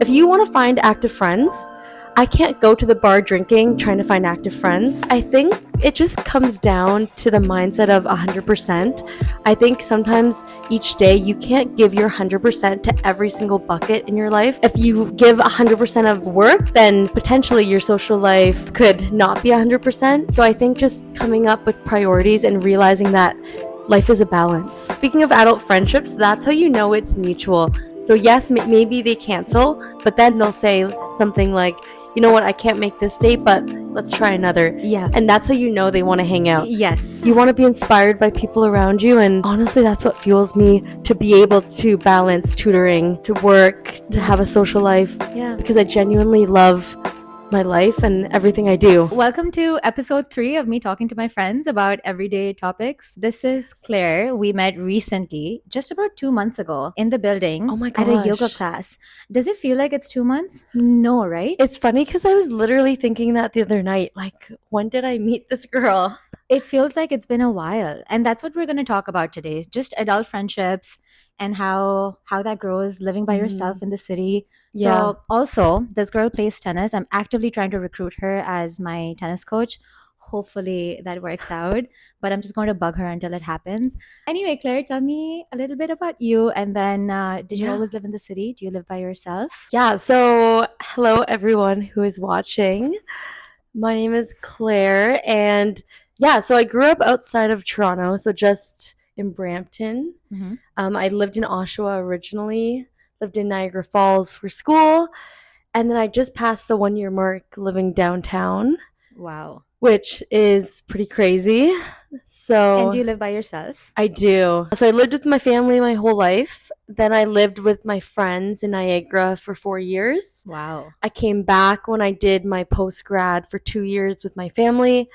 If you want to find active friends, I can't go to the bar drinking trying to find active friends. I think it just comes down to the mindset of 100%. I think sometimes each day you can't give your 100% to every single bucket in your life. If you give 100% of work, then potentially your social life could not be 100%. So I think just coming up with priorities and realizing that life is a balance. Speaking of adult friendships, that's how you know it's mutual. So yes, maybe they cancel, but then they'll say something like, you know what, I can't make this date, but let's try another. Yeah. And that's how you know they want to hang out. Yes. You want to be inspired by people around you, and honestly, that's what fuels me to be able to balance tutoring, to work, to have a social life. Yeah. Because I genuinely love my life and everything I do. Welcome to episode 3 of me talking to my friends about everyday topics. This is Claire. We met recently, just about 2 months ago, in the building Oh my at a yoga gosh. class. Does it feel like it's 2 months? No, right? It's funny because I was literally thinking that the other night. Like, when did I meet this girl? It feels like it's been a while. And that's what we're going to talk about today. Just adult friendships and how that grows living by yourself in the city. Yeah. So also, this girl plays tennis. I'm actively trying to recruit her as my tennis coach. Hopefully that works out, but I'm just going to bug her until it happens. Anyway, Claire, tell me a little bit about you. And then, did you Yeah. always live in the city? Do you live by yourself? Yeah, so hello everyone who is watching. My name is Claire, and yeah, so I grew up outside of Toronto, so just in Brampton. Mm-hmm. I lived in Oshawa originally, lived in Niagara Falls for school, and then I just passed the 1 year mark living downtown, Wow. which is pretty crazy. So And do you live by yourself? I do. So I lived with my family my whole life. Then I lived with my friends in Niagara for 4 years. Wow. I came back when I did my post grad for 2 years with my family.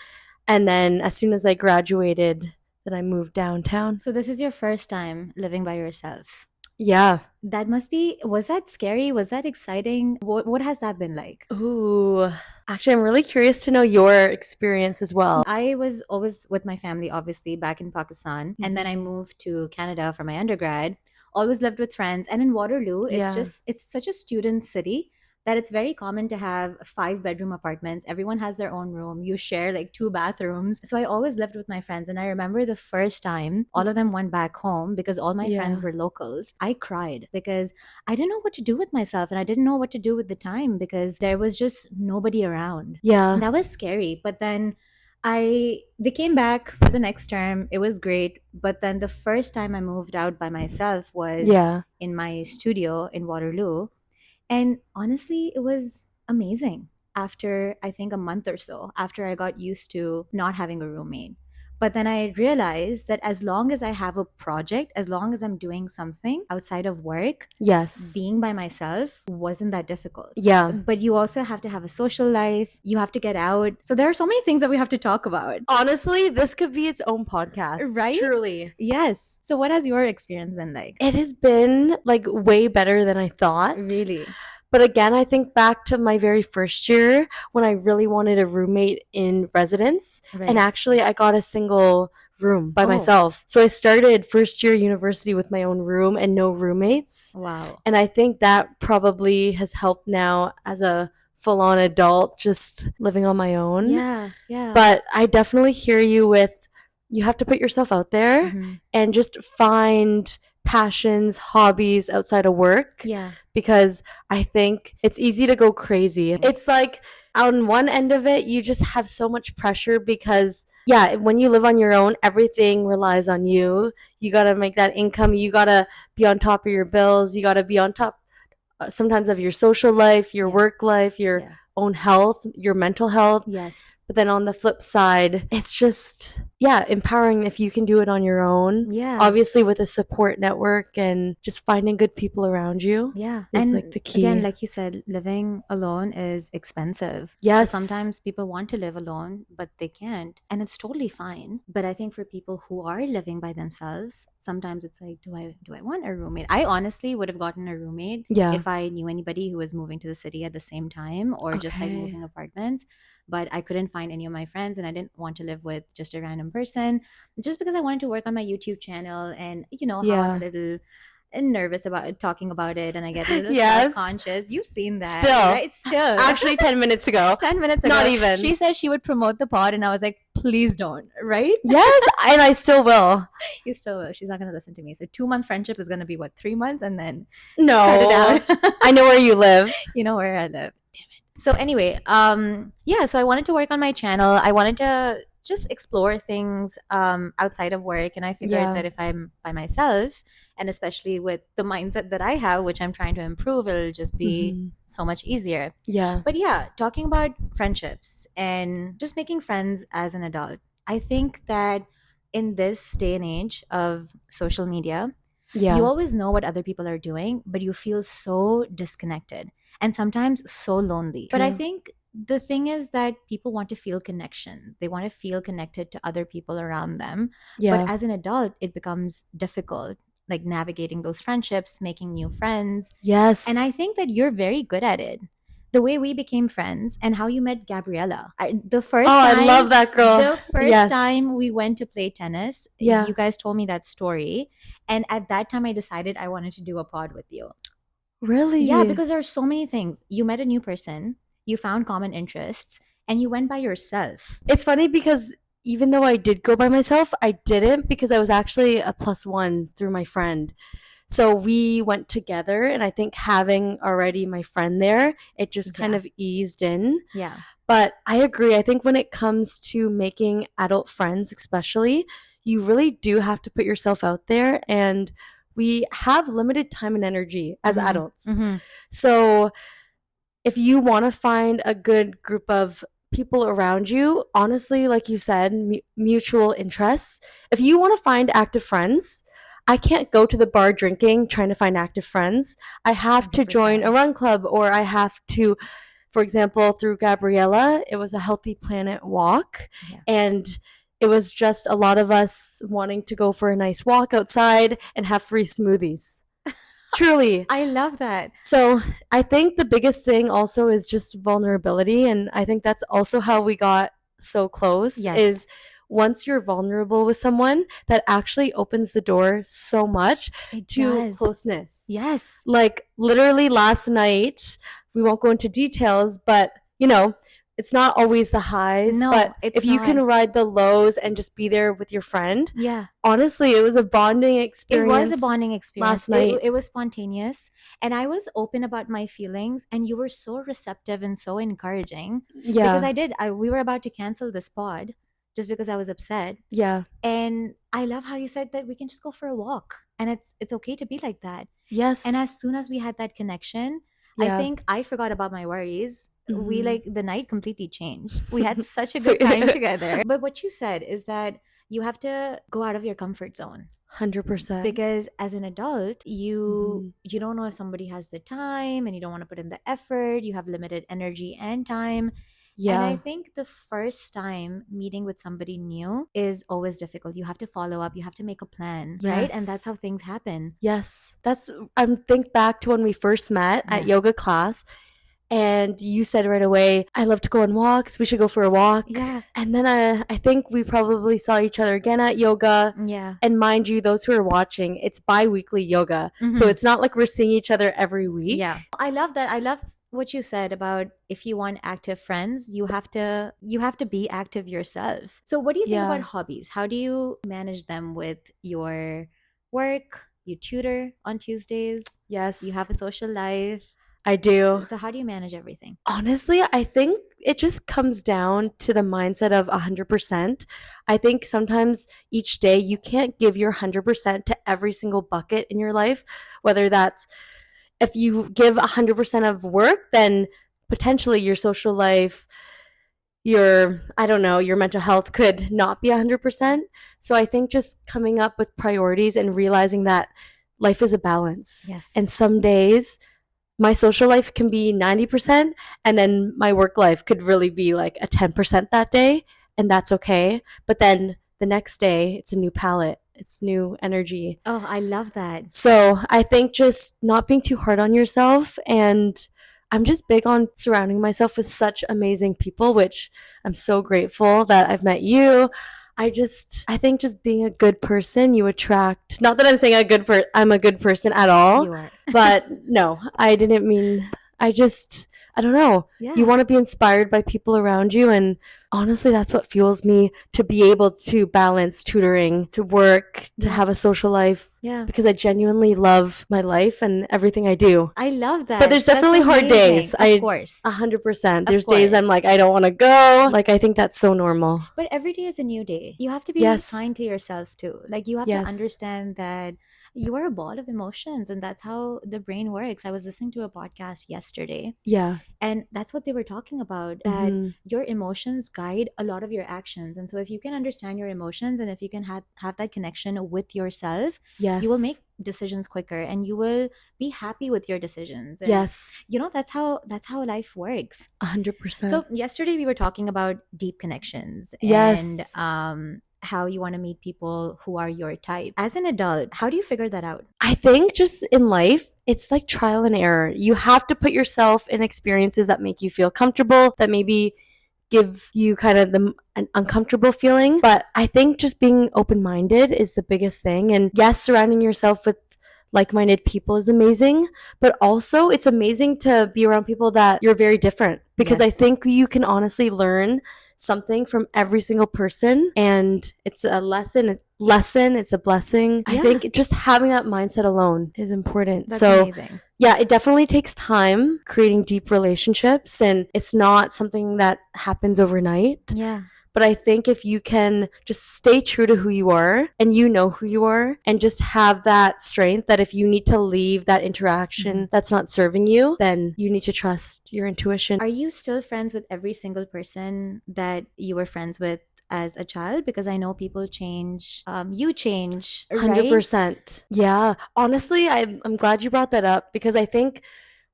And then as soon as I graduated, then I moved downtown. So this is your first time living by yourself. Yeah. That must be, was that scary? Was that exciting? What has that been like? Ooh. Actually, I'm really curious to know your experience as well. I was always with my family, obviously, back in Pakistan. And then I moved to Canada for my undergrad. Always lived with friends. And in Waterloo, Yeah. it's such a student city that it's very common to have 5 bedroom apartments. Everyone has their own room. You share like 2 bathrooms. So I always lived with my friends. And I remember the first time all of them went back home because all my Yeah. friends were locals. I cried because I didn't know what to do with myself and I didn't know what to do with the time because there was just nobody around. Yeah. And that was scary. But then they came back for the next term. It was great. But then the first time I moved out by myself was Yeah. in my studio in Waterloo. And honestly, it was amazing after I think a month or so, after I got used to not having a roommate. But then I realized that as long as I have a project, as long as I'm doing something outside of work, Yes. being by myself wasn't that difficult. Yeah. But you also have to have a social life, you have to get out. So there are so many things that we have to talk about. Honestly, this could be its own podcast. Right? Truly. Yes. So what has your experience been like? It has been like way better than I thought. Really? But again, I think back to my very first year when I really wanted a roommate in residence. Right. And actually, I got a single room by Oh. myself. So I started first year university with my own room and no roommates. Wow. And I think that probably has helped now as a full on adult, just living on my own. Yeah. But I definitely hear you with you have to put yourself out there Mhm. and just find passions, hobbies outside of work. Yeah. Because I think it's easy to go crazy. It's like on one end of it, you just have so much pressure because, yeah, when you live on your own, everything relies on you. You got to make that income. You got to be on top of your bills. You got to be on top sometimes of your social life, your Yeah. work life, your Yeah. own health, your mental health. Yes. But then on the flip side, it's just, yeah, empowering if you can do it on your own. Yeah. Obviously, with a support network and just finding good people around you. Yeah. Is And like the key. again, like you said, living alone is expensive. Yes. So sometimes people want to live alone, but they can't. And it's totally fine. But I think for people who are living by themselves, sometimes it's like, do I want a roommate? I honestly would have gotten a roommate Yeah. if I knew anybody who was moving to the city at the same time or just like Okay. moving apartments. But I couldn't find any of my friends and I didn't want to live with just a random person just because I wanted to work on my YouTube channel and, you know, Yeah. have a little nervous about talking about it, and I get a little Yes. self-conscious. You've seen that, Still. right? Still. Actually, 10 minutes ago. 10 minutes ago. Not even. She said she would promote the pod, and I was like, please don't, right? Yes, and I still will. You still will. She's not going to listen to me. So 2-month friendship is going to be what, 3 months, and then No. cut it out. I know where you live. You know where I live. Damn it. So anyway, yeah, so I wanted to work on my channel. I wanted to just explore things outside of work, and I figured Yeah. that if I'm by myself, and especially with the mindset that I have, which I'm trying to improve, it'll just be Mhm. so much easier. Yeah. But yeah, talking about friendships and just making friends as an adult, I think that in this day and age of social media, Yeah. you always know what other people are doing, but you feel so disconnected and sometimes so lonely. But I True. think the thing is that people want to feel connection. They want to feel connected to other people around them. Yeah. But as an adult, it becomes difficult, like navigating those friendships, making new friends. Yes. And I think that you're very good at it. The way we became friends and how you met Gabriella. The first time, I love that girl. The first Yes. time we went to play tennis, Yeah. you guys told me that story. And at that time, I decided I wanted to do a pod with you. Really? Yeah, because there are so many things. You met a new person, you found common interests, and you went by yourself. It's funny because even though I did go by myself, I didn't because I was actually a +1 through my friend. So we went together, and I think having already my friend there, it just kind Yeah. of eased in. Yeah. But I agree. I think when it comes to making adult friends, especially, you really do have to put yourself out there. And we have limited time and energy as Mhm. adults. Mhm. So if you want to find a good group of people around you, honestly, like you said, mutual interests, if you want to find active friends, I can't go to the bar drinking trying to find active friends. I have to join a 100%. run club, or I have to, for example, through Gabriella, it was a Healthy Planet walk. Yeah. And it was just a lot of us wanting to go for a nice walk outside and have free smoothies. Truly. I love that. So I think the biggest thing also is just vulnerability. And I think that's also how we got so close. Yes. Is once you're vulnerable with someone, that actually opens the door so much It to does. closeness. Yes. Like literally last night, we won't go into details, but you know, it's not always the highs. No, but it's if you can not. ride the lows and just be there with your friend, Yeah. honestly, it was a bonding It experience. was a bonding experience. last night. It was spontaneous. And I was open about my feelings, and you were so receptive and so encouraging. Yeah. Because we were about to cancel this pod just because I was upset. Yeah. And I love how you said that we can just go for a walk, and it's okay to be like that. Yes. And as soon as we had that connection, I Yeah. think I forgot about my worries. We Mhm. the night completely changed. We had such a good time together. But what you said is that you have to go out of your comfort zone. 100%. Because as an adult, Mhm. you don't know if somebody has the time, and you don't want to put in the effort. You have limited energy and time. And I Yeah. think the first time meeting with somebody new is always difficult. You have to follow up, you have to make a plan, right? And Yes. that's how things happen. Yes. That's think back to when we first met at Yeah. yoga class, and you said right away, I love to go on walks. We should go for a walk. Yeah. And then I think we probably saw each other again at yoga. Yeah. And mind you, those who are watching, it's bi-weekly yoga. So Mhm. it's not like we're seeing each other every week. Yeah. I love that. I love what you said about if you want active friends, you have to be active yourself. So what do you think Yeah. about hobbies? How do you manage them with your work? You tutor on Tuesdays. Yes. You have a social life. I do. So how do you manage everything? Honestly, I think it just comes down to the mindset of 100%. I think sometimes each day you can't give your 100% to every single bucket in your life, whether that's if you give 100% of work, then potentially your social life, your mental health could not be 100%. So I think just coming up with priorities and realizing that life is a balance. Yes. And some days my social life can be 90%, and then my work life could really be like a 10% that day, and that's okay. But then the next day, it's a new palette, it's new energy. Oh, I love that. So I think just not being too hard on yourself, and I'm just big on surrounding myself with such amazing people, which I'm so grateful that I've met you. I think just being a good person, you attract. Not that I'm saying I'm a good person at all, You are. but no, I didn't mean. I just, I don't know. You Yeah. want to be inspired by people around you, and honestly, that's what fuels me to be able to balance tutoring, to work, to Yeah. have a social life, Yeah. because I genuinely love my life and everything I do. I love that. But there's That's definitely hard days. amazing. Of course. 100%. Of There's days I'm course. like, I don't want to go. Like, I think that's so normal. But every day is a new day. You have to be Yes. kind to yourself too. Like you have to Yes. understand that you are a ball of emotions and that's how the brain works. I was listening to a podcast yesterday Yeah. and that's what they were talking about, that Mhm. your emotions guide a lot of your actions. And so if you can understand your emotions and if you can have that connection with yourself, Yes. you will make decisions quicker and you will be happy with your decisions. And Yes. that's how life works. 100%. So yesterday we were talking about deep connections Yes. and how you want to meet people who are your type. As an adult, how do you figure that out? I think just in life, it's like trial and error. You have to put yourself in experiences that make you feel comfortable, that maybe give you kind of an uncomfortable feeling. But I think just being open minded is the biggest thing. And yes, surrounding yourself with like minded people is amazing, but also it's amazing to be around people that you're very different, because Yes. I think you can honestly learn something from every single person, and it's a lesson, it's a blessing. I Yeah. think just having that mindset alone is important. That's So amazing. yeah, it definitely takes time creating deep relationships, and it's not something that happens overnight. Yeah. But I think if you can just stay true to who you are and you know who you are, and just have that strength that if you need to leave that interaction that's not serving you, then you need to trust your intuition. Are you still friends with every single person that you were friends with as a child? Because I know people change. You change, right? 100%. Yeah. Honestly, I'm glad you brought that up, because I think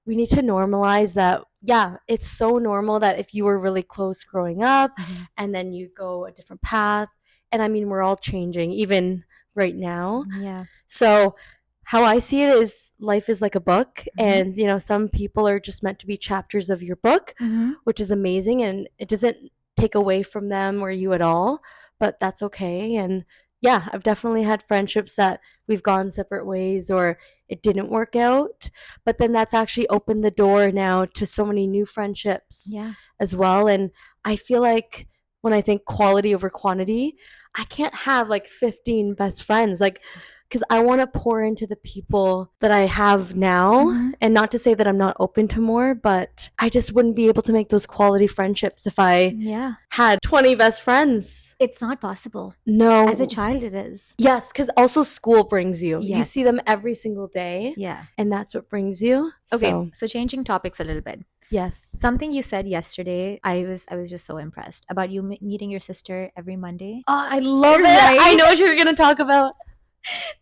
we need to normalize that. Yeah, it's so normal that if you were really close growing up and then you go a different path, and I mean, we're all changing even right now. Yeah. So how I see it is life is like a book, and some people are just meant to be chapters of your book, which is amazing, and it doesn't take away from them or you at all, but that's okay. And yeah, I've definitely had friendships that we've gone separate ways or it didn't work out, but then that's actually opened the door now to so many new friendships Yeah. as well. And I feel like when I think quality over quantity, I can't have like 15 best friends, like, because I want to pour into the people that I have now. And not to say that I'm not open to more, but I just wouldn't be able to make those quality friendships if I Yeah. had 20 best friends. It's not possible. No. As a child, it is. Yes, because also school brings you. You Yes. see them every single day, Yeah. and that's what brings you. Okay. So changing topics a little bit. Yes. Something you said yesterday, I was just so impressed about you meeting your sister every Monday. Oh, I love it. Right? I know what you're going to talk about.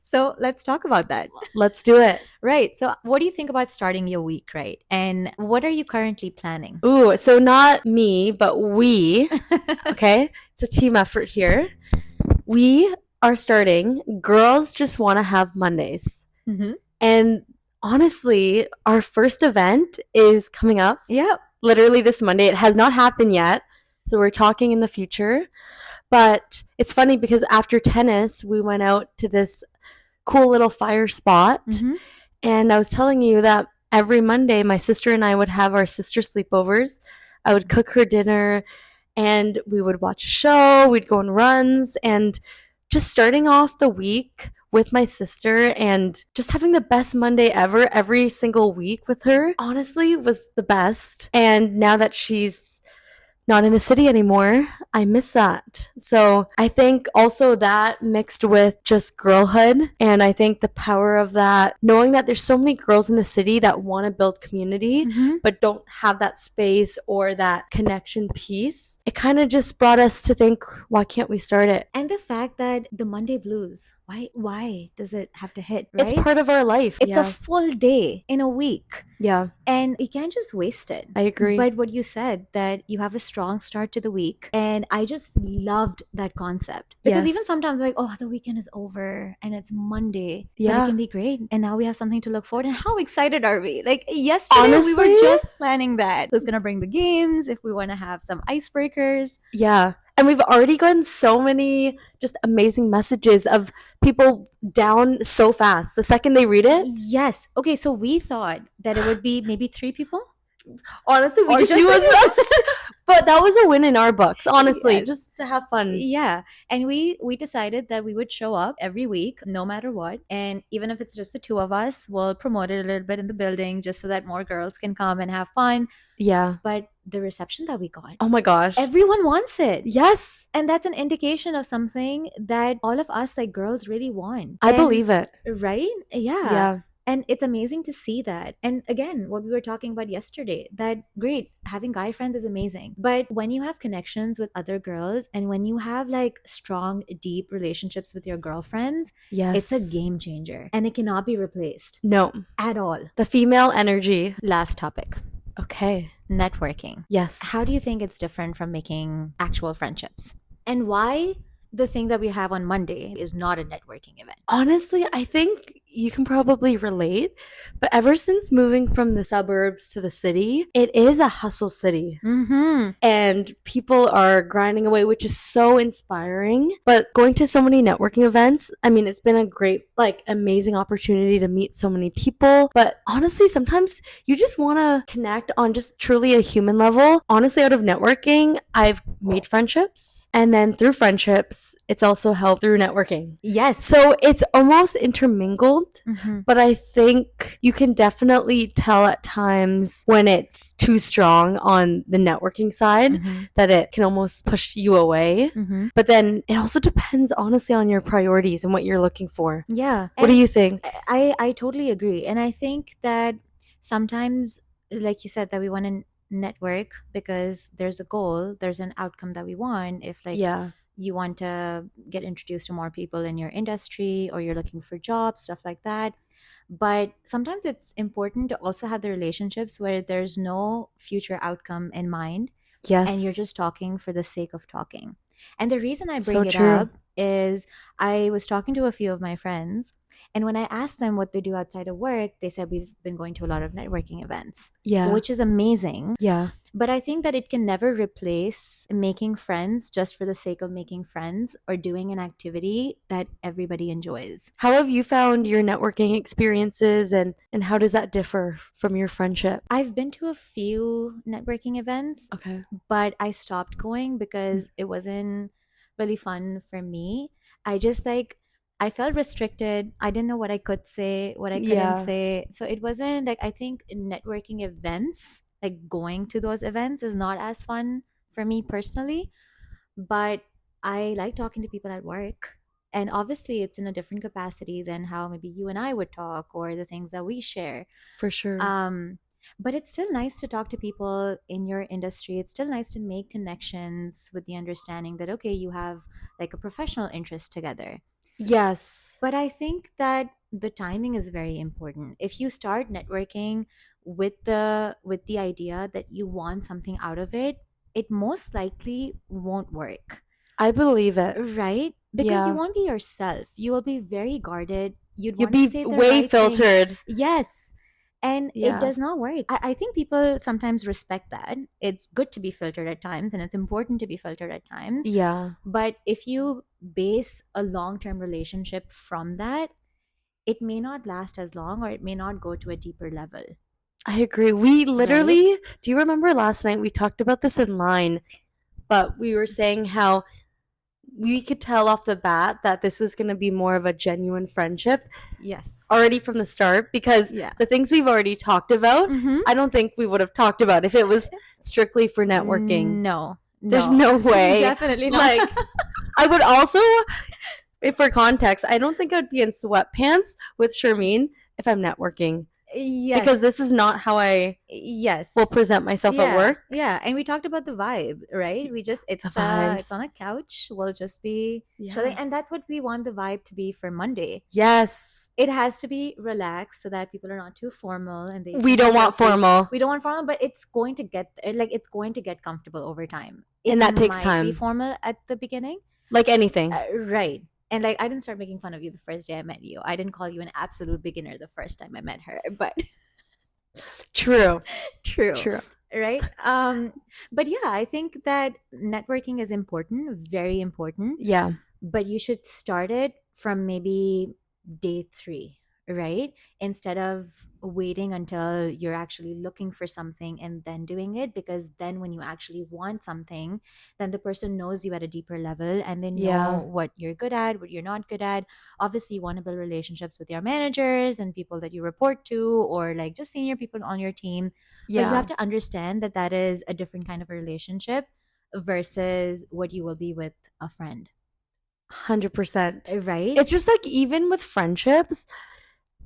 So let's talk about that. Let's do it. Right. So what do you think about starting your week, right? And what are you currently planning? Ooh, so not me, but we. Okay. It's a team effort here. We are starting Girls Just Want to Have Mondays. And honestly, our first event is coming up. Yeah. Literally this Monday. It has not happened yet, so we're talking in the future. But it's funny because after tennis, we went out to this cool little fire spot. And I was telling you that every Monday, my sister and I would have our sister sleepovers. I would cook her dinner, and we would watch a show. We'd go on runs, and just starting off the week with my sister and just having the best Monday ever every single week with her, honestly, was the best. And now that she's not in the city anymore, I miss that. So I think also that mixed with just girlhood, and I think the power of that, knowing that there's so many girls in the city that want to build community but don't have that space or that connection piece, it kind of just brought us to think, why can't we start it? And the fact that the Monday blues, why does it have to hit, right? It's part of our life. It's a full day in a week. Yeah. And you can't just waste it. I agree. But what you said, that you have a strong start to the week. And I just loved that concept. Because even sometimes like, oh, the weekend is over and it's Monday. Yeah. But it can be great. And now we have something to look forward to. And how excited are we? Like yesterday, Honestly, we were just planning that. Who's going to bring the games? If we want to have some icebreakers. Yeah. And we've already gotten so many just amazing messages of people down so fast. The second they read it, Yes. Okay, so we thought that it would be maybe 3 people honestly, we or just just knew it three was people. us. But that was a win in our books, honestly, Yes. just to have fun. Yeah. And we decided that we would show up every week no matter what. And even if it's just the two of us, we'll promote it a little bit in the building just so that more girls can come and have fun. Yeah. But the reception that we got, Oh my gosh. everyone wants it. Yes. And that's an indication of something that all of us like girls really want. I And- believe it. Right? Yeah. Yeah. And it's amazing to see that. And again, what we were talking about yesterday, that great, having guy friends is amazing. But when you have connections with other girls and when you have like strong, deep relationships with your girlfriends, Yes. it's a game changer and it cannot be replaced No. at all. The female energy. Last topic, Okay. networking. Yes. How do you think it's different from making actual friendships? And why the thing that we have on Monday is not a networking event? Honestly, I think you can probably relate, but ever since moving from the suburbs to the city, it is a hustle city. Mm-hmm. And people are grinding away, which is so inspiring. But going to so many networking events, I mean, it's been a great, like, amazing opportunity to meet so many people. But honestly, sometimes you just want to connect on just truly a human level. Honestly, out of networking, I've made friendships. And then through friendships, it's also helped through networking. Yes. So it's almost intermingled. Mm-hmm. But I think you can definitely tell at times when it's too strong on the networking side Mm-hmm. that it can almost push you away. Mm-hmm. But then it also depends honestly on your priorities and what you're looking for. Yeah. What do you think? I totally agree. And I think that sometimes, like you said, that we want to network because there's a goal, there's an outcome that we want. If like Yeah, you want to get introduced to more people in your industry or you're looking for jobs, stuff like that. But sometimes it's important to also have the relationships where there's no future outcome in mind yes. and you're just talking for the sake of talking. And the reason I So bring it true. up is I was talking to a few of my friends, and when I asked them what they do outside of work, they said we've been going to a lot of networking events, Yeah. which is amazing. Yeah. But I think that it can never replace making friends just for the sake of making friends or doing an activity that everybody enjoys. How have you found your networking experiences and how does that differ from your friendship? I've been to a few networking events, Okay. but I stopped going because it wasn't really fun for me. I just like I felt restricted. I didn't know what I could say, what I couldn't Yeah. say. So it wasn't like I think networking events, like going to those events is not as fun for me personally, but I like talking to people at work. And obviously it's in a different capacity than how maybe you and I would talk or the things that we share. For sure. But it's still nice to talk to people in your industry. It's still nice to make connections with the understanding that, okay, you have like a professional interest together. Yes. But I think that the timing is very important. If you start networking with the idea that you want something out of it, it most likely won't work. I believe it. Right? Because you Yeah. won't be yourself. You will be very guarded. You'd You'd want to be say the way right thing. filtered. Yes. And Yeah. it does not work. I think people sometimes respect that. It's good to be filtered at times and it's important to be filtered at times. Yeah. But if you base a long term relationship from that, it may not last as long or it may not go to a deeper level. I agree. We literally, do you remember last night we talked about this in line, but we were saying how we could tell off the bat that this was going to be more of a genuine friendship Yes. already from the start because Yeah. the things we've already talked about, Mm-hmm. I don't think we would have talked about if it was strictly for networking. No. There's no way. Definitely not. Like, I would also, if for context, I don't think I'd be in sweatpants with Sharmeen if I'm networking yes. because this is not how I yes. will present myself at work. Yeah, and we talked about the vibe, right? We just it's The vibes. it's on a couch. We'll just be Yeah. chilling, and that's what we want the vibe to be for Monday. Yes. It has to be relaxed so that people are not too formal, and they We don't want formal. We don't want formal, but it's going to get it's going to get comfortable over time. And that takes might time. Be formal at the beginning, Like anything. right? And like I didn't start making fun of you the first day I met you. I didn't call you an absolute beginner the first time I met her, but True. true. True. right? But yeah, I think that networking is important, very important, Yeah. but you should start it from maybe day three, right? Instead of waiting until you're actually looking for something and then doing it, because then when you actually want something, then the person knows you at a deeper level and they know Yeah. what you're good at, what you're not good at. Obviously, you want to build relationships with your managers and people that you report to, or like just senior people on your team. But you have Yeah. to understand that that is a different kind of a relationship versus what you will be with a friend, 100%. right? It's just like even with friendships,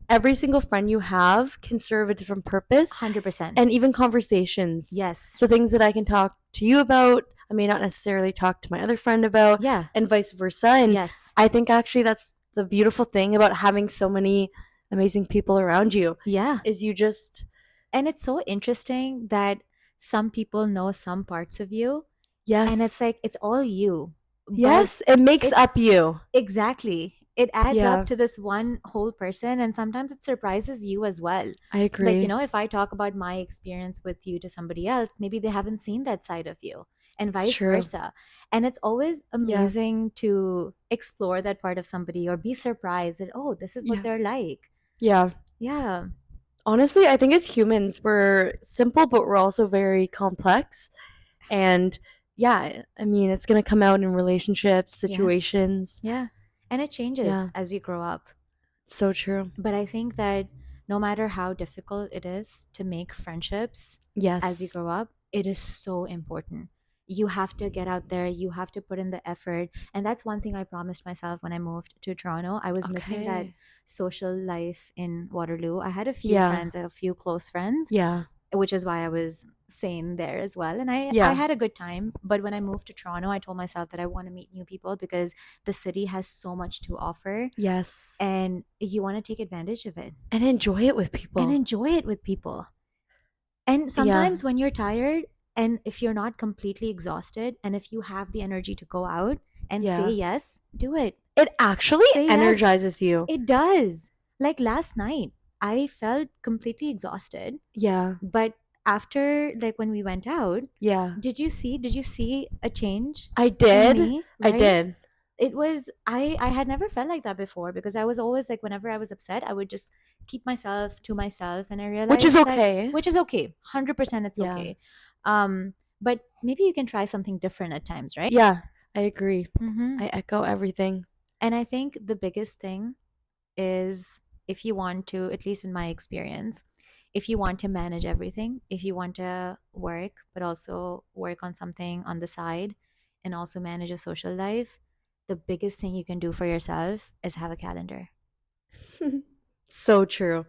every single friend you have can serve a different purpose, 100%. and even conversations. Yes. So things that I can talk to you about, I may not necessarily talk to my other friend about, Yeah. and vice versa. And Yes. I think actually that's the beautiful thing about having so many amazing people around you Yeah. is you just And it's so interesting that some people know some parts of you and it's yes. like it's all you. But Yes, it makes it up you. exactly. It adds up Yeah, to this one whole person and sometimes it surprises you as well. I Like, agree. if I talk about my experience with you to somebody else, maybe they haven't seen that side of you and It's vice true. versa. And it's always Yeah. amazing to explore that part of somebody or be surprised that, oh, this is what Yeah. they're like. Yeah. Yeah. Honestly, I think as humans, we're simple, but we're also very complex. And yeah, I mean, it's going to come out in relationships, Yeah. situations. Yeah. And it changes Yeah, as you grow up. so true. But I think that no matter how difficult it is to make friendships as you Yes. grow up, it is so important. You have to get out there, you have to put in the effort. And that's one thing I promised myself when I moved to Toronto. I was missing that Okay. social life in Waterloo. I had a few Yeah. friends, a few close friends, Yeah. which is why I was sane there as well. And I Yeah. had a good time. But when I moved to Toronto, I told myself that I want to meet new people because the city has so much to offer Yes. and you want to take advantage of it And enjoy it with and people. enjoy it with people. And Yeah. sometimes when you're tired and if you're not completely exhausted and if you have the energy to go out and say Yeah. yes, do it. It actually Say yes. energizes you. It does. Like last night, I felt completely exhausted, Yeah. but after like when we went out, Yeah. did you see a change I in did. me, I right? did. It was I had never felt like that before because I was always like whenever I was upset, I would just keep myself to myself and I Which is realized that okay. which is okay. 100% it's Yeah. okay. But maybe you can try something different at times, right? Yeah. I agree. Mhm. I echo everything. And I think the biggest thing is if you want to, at least in my experience, if you want to manage everything, if you want to work, but also work on something on the side and also manage a social life, the biggest thing you can do for yourself is have a calendar. So true.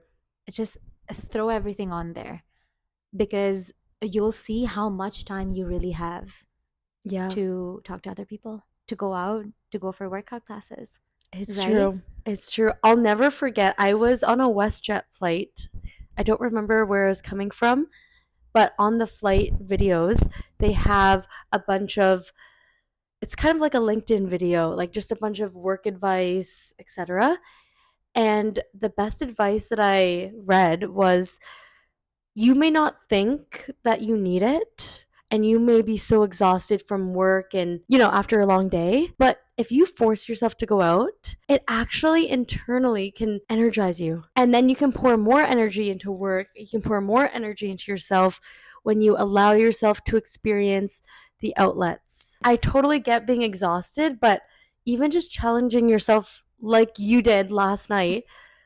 Just throw everything on there because you'll see how much time you really have Yeah. to talk to other people, to go out, to go for workout classes, It's right? true. It's true. I'll never forget. I was on a WestJet flight. I don't remember where I was coming from, but on the flight videos, they have a bunch of it's kind of like a LinkedIn video, like just a bunch of work advice, etc. And the best advice that I read was you may not think that you need it and you may be so exhausted from work and after a long day, but if you force yourself to go out, it actually internally can energize you, and then you can pour more energy into work, you can pour more energy into yourself when you allow yourself to experience the outlets. I totally get being exhausted, but even just challenging yourself like you did last night,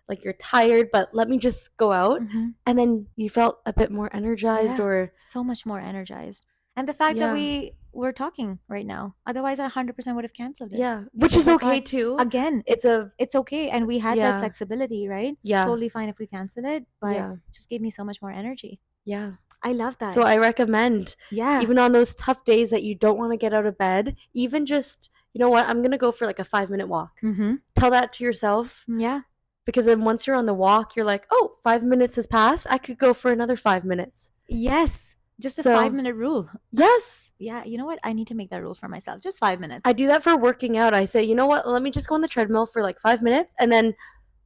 like you're tired but let me just go out, Mm-hmm. and then you felt a bit more energized, Yeah, or so much more energized. And the fact that yeah, we're talking right now, otherwise I 100% would have canceled it yeah, which because is I okay thought too. again, It's a it's okay and we had that yeah, flexibility, right? yeah, Totally fine if we cancel it, but yeah, just gave me so much more energy. yeah. I love So that. I recommend, Yeah. even on those tough days that you don't want to get out of bed, even just, what, I'm gonna go for like a 5 minute walk. Mhm. Tell that to yourself, Yeah. because then once you're on the walk, you're like, oh, 5 minutes has passed, I could go for another 5 minutes. Yes. Just a So 5-minute rule. yes, Yeah, you know what? I need to make that rule for myself. Just 5 minutes. I do that for working out. I say, you know what, let me just go on the treadmill for like 5 minutes and then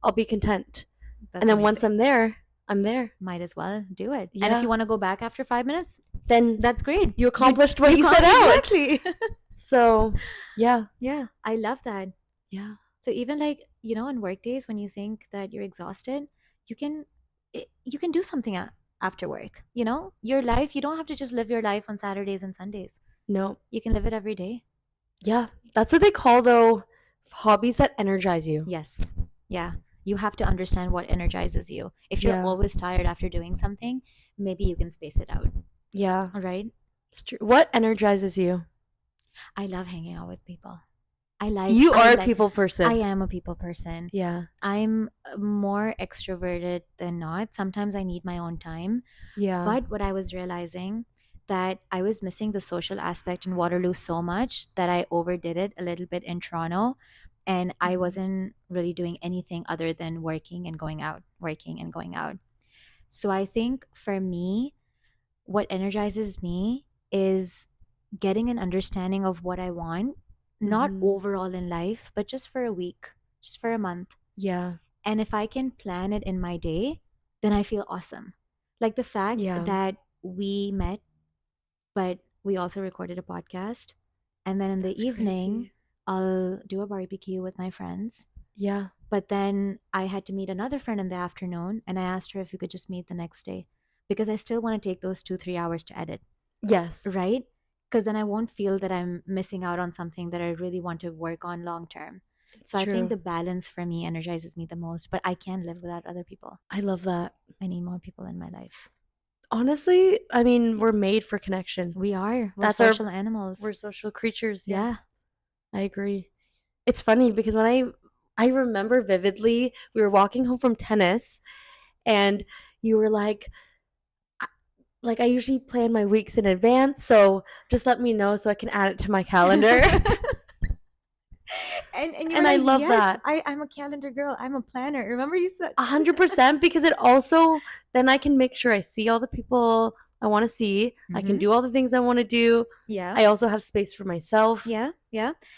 I'll be content. That's And then once amazing. I'm there, I'm there. Might as well do it. And if Yeah. you want to go back after 5 minutes, then That's great. you accomplished what you set out. Exactly. So, yeah. Yeah, I love that. Yeah. So even like, on work days when you think that you're exhausted, you can you can do something after work. Your life, you don't have to just live your life on Saturdays and Sundays. No. You can live it every day. Yeah. That's what they call, though, hobbies that energize you. Yes. Yeah. You have to understand what energizes you. If you're Yeah. always tired after doing something, maybe you can space it out. Yeah. All right? It's true. What energizes you? I love hanging out with people. You are a people person. I am a people person. Yeah. I'm more extroverted than not. Sometimes I need my own time. Yeah. But what I was realizing that I was missing the social aspect in Waterloo so much that I overdid it a little bit in Toronto, and I wasn't really doing anything other than working and going out, working and going out. So I think for me, what energizes me is getting an understanding of what I want, not overall in life, but just for a week, just for a month. Yeah. And if I can plan it in my day, then I feel awesome. Like the fact that we met, but we also recorded a podcast. And then in the evening, crazy. I'll do a barbecue with my friends. Yeah. But then I had to meet another friend in the afternoon, and I asked her if we could just meet the next day because I still want to take those 2-3 hours to edit. Yes. Right? Because then I won't feel that I'm missing out on something that I really want to work on long term. So true. I think the balance for me energizes me the most, but I can't live without other people. I love that. I need more people in my life. Honestly, I mean, we're made for connection. We are. We're That's social animals. We're social creatures. Yeah. I agree. It's funny because when I remember vividly, we were walking home from tennis and you were like, I usually plan my weeks in advance, so just let me know so I can add it to my calendar. And And I love that. I'm a calendar girl. I'm a planner. Remember you said 100%, because it also, then I can make sure I see all the people I want to see. I can do all the things I want to do. Yeah. I also have space for myself. Yeah.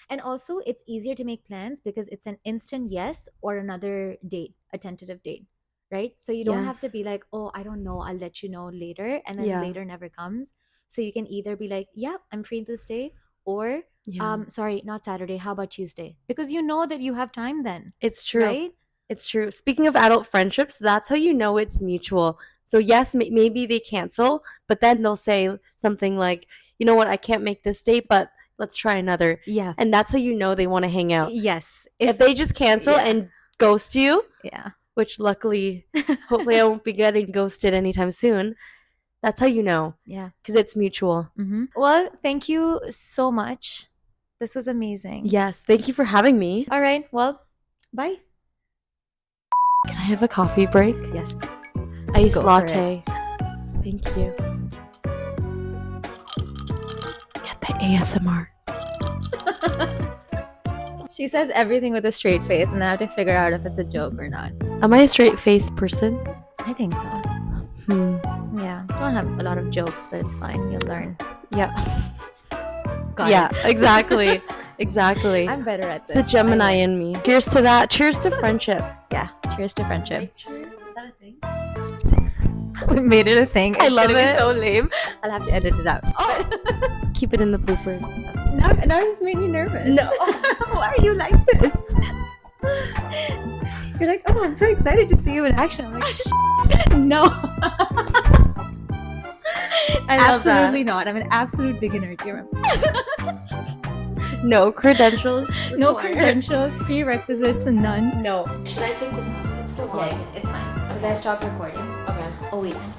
And also it's easier to make plans because it's an instant yes or another date, a tentative date. Right? So you don't have to be like, oh, I don't know, I'll let you know later. And then later never comes. So you can either be like, yeah, I'm free this day. Or, sorry, not Saturday. How about Tuesday? Because you know that you have time then. It's true. Right? It's true. Speaking of adult friendships, that's how you know it's mutual. So yes, maybe they cancel, but then they'll say something like, you know what, I can't make this date, but let's try another. Yeah. And that's how you know they want to hang out. Yes. If they just cancel and ghost you, which luckily, hopefully I won't be getting ghosted anytime soon, that's how you know. Yeah. Because it's mutual. Well, thank you so much. This was amazing. Yes. Thank you for having me. All right. Well, bye. Can I have a coffee break? Yes. Iced latte. Thank you. Get the ASMR. She says everything with a straight face, and I have to figure out if it's a joke or not. Am I a straight-faced person? I think so. Yeah. Don't have a lot of jokes, but it's fine. You'll learn. Yeah. Got it. Exactly. Exactly. I'm better at this. It's the Gemini in me. Cheers to that. Cheers to friendship. Yeah. Cheers to friendship. Cheers. Is that a thing? We made it a thing. I love it. It's so lame. I'll have to edit it out. Keep it in the bloopers. Now you've made me nervous. No. Why are you like this? You're like, oh, I'm so excited to see you in action. I'm like, no. Absolutely not. I'm an absolute beginner. Do you remember? No credentials. No credentials, prerequisites, none. No. Should I take this off? It's still on. Yeah, it's fine. Because I stopped recording. Okay. Oh, wait. I'm